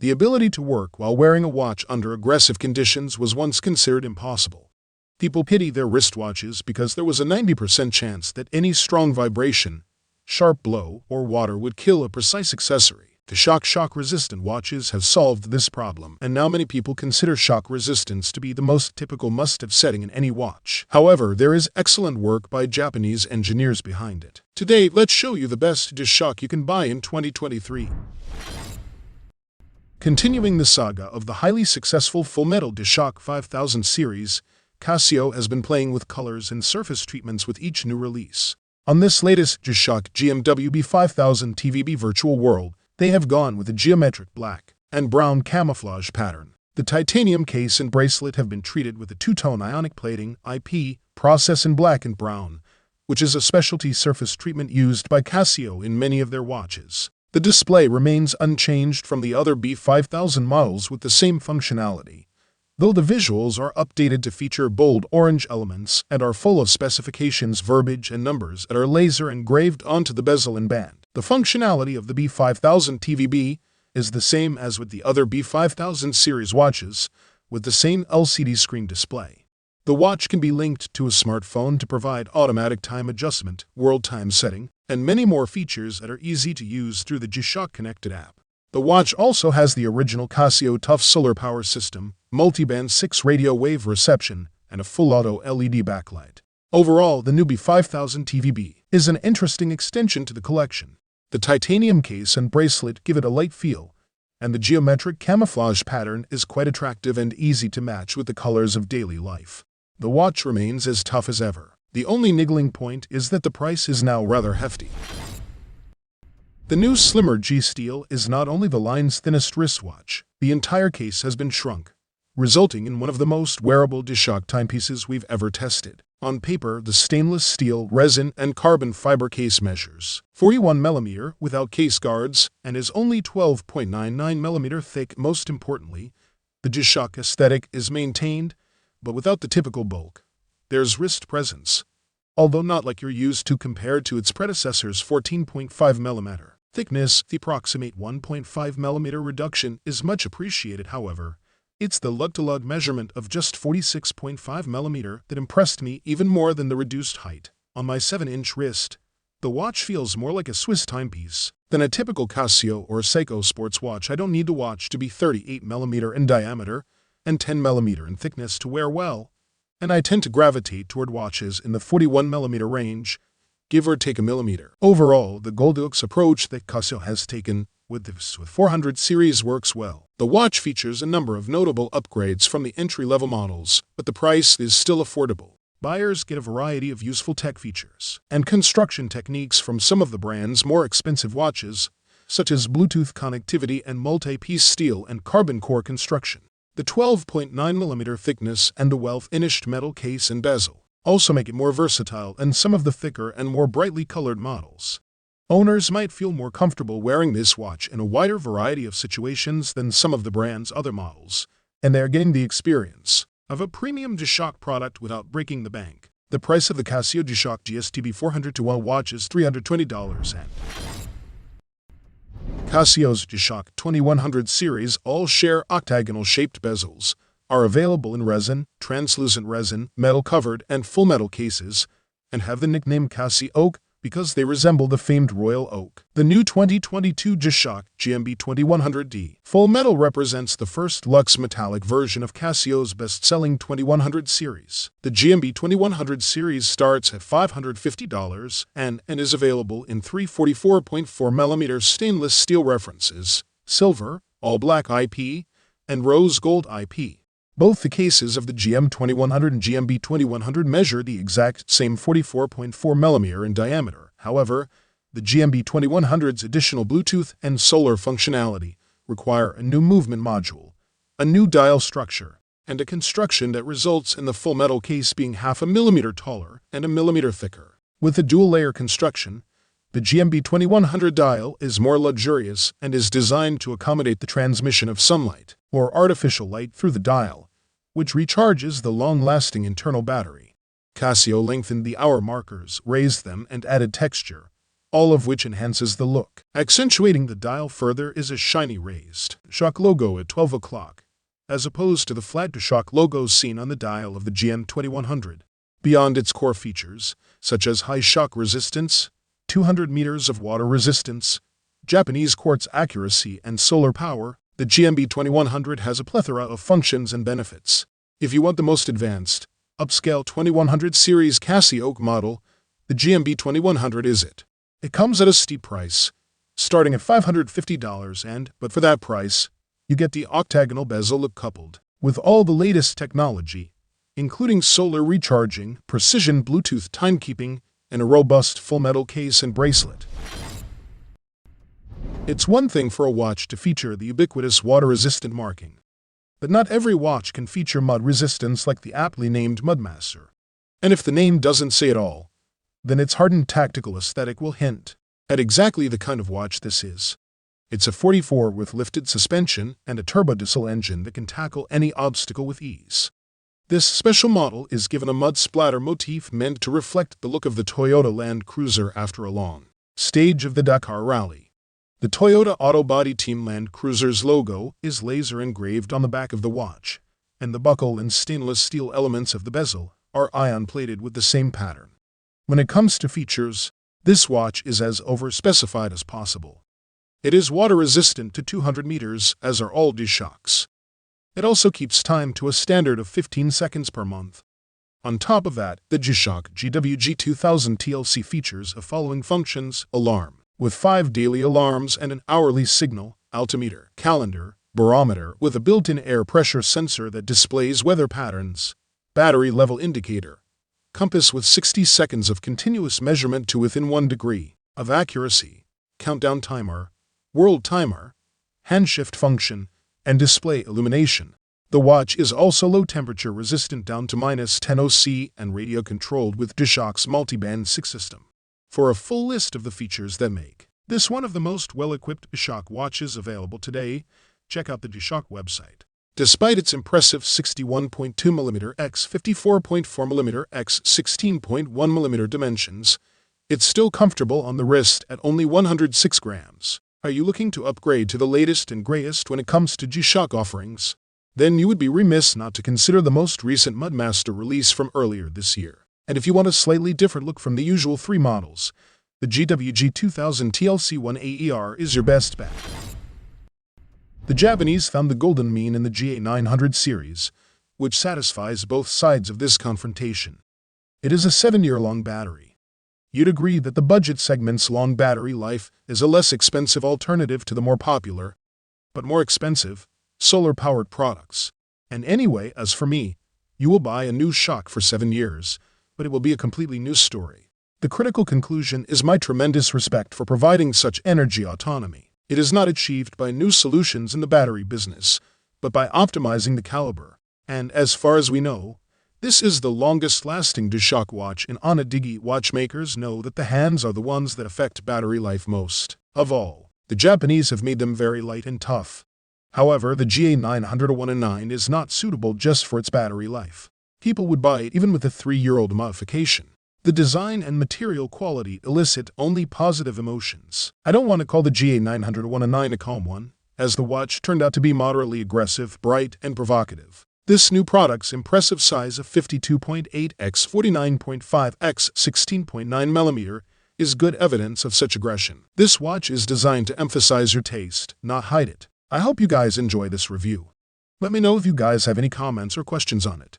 The ability to work while wearing a watch under aggressive conditions was once considered impossible. People pity their wristwatches because there was a 90% chance that any strong vibration, sharp blow, or water would kill a precise accessory. The shock-resistant watches have solved this problem, and now many people consider shock resistance to be the most typical must-have setting in any watch. However, there is excellent work by Japanese engineers behind it. Today, let's show you the best G-Shock you can buy in 2023. Continuing the saga of the highly successful Full Metal G-Shock 5000 series, Casio has been playing with colors and surface treatments with each new release. On this latest G-Shock GMWB 5000 TVB Virtual World, they have gone with a geometric black and brown camouflage pattern. The titanium case and bracelet have been treated with a two-tone ionic plating IP process in black and brown, which is a specialty surface treatment used by Casio in many of their watches. The display remains unchanged from the other B5000 models with the same functionality, though the visuals are updated to feature bold orange elements and are full of specifications, verbiage, and numbers that are laser engraved onto the bezel and band. The functionality of the B5000 TVB is the same as with the other B5000 series watches, with the same LCD screen display. The watch can be linked to a smartphone to provide automatic time adjustment, world time setting, and many more features that are easy to use through the G-Shock Connected app. The watch also has the original Casio TUF solar power system, multiband 6 radio wave reception, and a full auto LED backlight. Overall, the new B5000 TVB is an interesting extension to the collection. The titanium case and bracelet give it a light feel, and the geometric camouflage pattern is quite attractive and easy to match with the colors of daily life. The watch remains as tough as ever. The only niggling point is that the price is now rather hefty. The new slimmer G-Steel is not only the line's thinnest wristwatch, the entire case has been shrunk, resulting in one of the most wearable G-Shock timepieces we've ever tested. On paper, the stainless steel, resin, and carbon fiber case measures 41 mm without case guards and is only 12.99 mm thick. Most importantly, the G-Shock aesthetic is maintained, but without the typical bulk. There's wrist presence, although not like you're used to compared to its predecessor's 14.5 mm thickness. The approximate 1.5 mm reduction is much appreciated. However, it's the lug-to-lug measurement of just 46.5 mm that impressed me even more than the reduced height. On my 7-inch wrist, the watch feels more like a Swiss timepiece than a typical Casio or Seiko sports watch. I don't need the watch to be 38 mm in diameter and 10 mm in thickness to wear well, and I tend to gravitate toward watches in the 41 mm range, give or take a millimeter. Overall, the Goldilocks approach that Casio has taken with the 400 series works well. The watch features a number of notable upgrades from the entry-level models, but the price is still affordable. Buyers get a variety of useful tech features and construction techniques from some of the brand's more expensive watches, such as Bluetooth connectivity and multi-piece steel and carbon core construction. The 12.9 mm thickness and the well-finished metal case and bezel also make it more versatile than some of the thicker and more brightly colored models. Owners might feel more comfortable wearing this watch in a wider variety of situations than some of the brand's other models, and they're getting the experience of a premium G-Shock product without breaking the bank. The price of the Casio G-Shock GSTB 400-1 watch is $320, and Casio's G-Shock 2100 series all share octagonal-shaped bezels, are available in resin, translucent resin, metal-covered, and full metal cases, and have the nickname Casio Oak because they resemble the famed Royal Oak. The new 2022 G-Shock GMB 2100D Full Metal represents the first luxe metallic version of Casio's best-selling 2100 series. The GMB 2100 series starts at $550 and is available in three 44.4 mm stainless steel references, silver, all-black IP, and rose gold IP. Both the cases of the GM2100 and GMB2100 measure the exact same 44.4 mm in diameter. However, the GMB2100's additional Bluetooth and solar functionality require a new movement module, a new dial structure, and a construction that results in the full metal case being half a millimeter taller and a millimeter thicker. With the dual-layer construction, the GMB2100 dial is more luxurious and is designed to accommodate the transmission of sunlight or artificial light through the dial, which recharges the long-lasting internal battery. Casio lengthened the hour markers, raised them, and added texture, all of which enhances the look. Accentuating the dial further is a shiny raised DualShock logo at 12 o'clock, as opposed to the flat DualShock logos seen on the dial of the GM2100. Beyond its core features, such as high shock resistance, 200 meters of water resistance, Japanese quartz accuracy, and solar power, the GMB2100 has a plethora of functions and benefits. If you want the most advanced, upscale 2100 series Casio model, the GMB2100 is it. It comes at a steep price, starting at $550, but for that price, you get the octagonal bezel look coupled with all the latest technology, including solar recharging, precision Bluetooth timekeeping, and a robust full-metal case and bracelet. It's one thing for a watch to feature the ubiquitous water-resistant marking, but not every watch can feature mud resistance like the aptly named Mudmaster. And if the name doesn't say it all, then its hardened tactical aesthetic will hint at exactly the kind of watch this is. It's a 44 with lifted suspension and a turbodiesel engine that can tackle any obstacle with ease. This special model is given a mud splatter motif meant to reflect the look of the Toyota Land Cruiser after a long stage of the Dakar Rally. The Toyota Autobody Team Land Cruiser's logo is laser engraved on the back of the watch, and the buckle and stainless steel elements of the bezel are ion-plated with the same pattern. When it comes to features, this watch is as over-specified as possible. It is water-resistant to 200 meters, as are all DualShocks. It also keeps time to a standard of 15 seconds per month. On top of that, the DualShock GWG2000 TLC features the following functions: alarm, with 5 daily alarms and an hourly signal, altimeter, calendar, barometer with a built-in air pressure sensor that displays weather patterns, battery level indicator, compass with 60 seconds of continuous measurement to within 1 degree of accuracy, countdown timer, world timer, hand shift function, and display illumination. The watch is also low temperature resistant down to -10 C and radio controlled with DualShock's multiband 6 system. For a full list of the features that make this one of the most well-equipped DualShock watches available today, check out the DualShock website. Despite its impressive 61.2mm x 54.4mm x 16.1mm dimensions, it's still comfortable on the wrist at only 106 grams. Are you looking to upgrade to the latest and greatest when it comes to DualShock offerings? Then you would be remiss not to consider the most recent Mudmaster release from earlier this year. And if you want a slightly different look from the usual 3 models, the GWG2000 TLC1 AER is your best bet. The Japanese found the golden mean in the GA900 series, which satisfies both sides of this confrontation. It is a 7-year-long battery. You'd agree that the budget segment's long battery life is a less expensive alternative to the more popular, but more expensive, solar-powered products. And anyway, as for me, you will buy a new DualShock for 7 years, but it will be a completely new story. The critical conclusion is my tremendous respect for providing such energy autonomy. It is not achieved by new solutions in the battery business, but by optimizing the caliber. And as far as we know, this is the longest-lasting DualShock watch, and Onidigi watchmakers know that the hands are the ones that affect battery life most of all. The Japanese have made them very light and tough. However, the GA900 is not suitable just for its battery life. People would buy it even with a 3-year-old modification. The design and material quality elicit only positive emotions. I don't want to call the GA900 a calm one, as the watch turned out to be moderately aggressive, bright, and provocative. This new product's impressive size of 52.8 x 49.5 x 16.9mm is good evidence of such aggression. This watch is designed to emphasize your taste, not hide it. I hope you guys enjoy this review. Let me know if you guys have any comments or questions on it.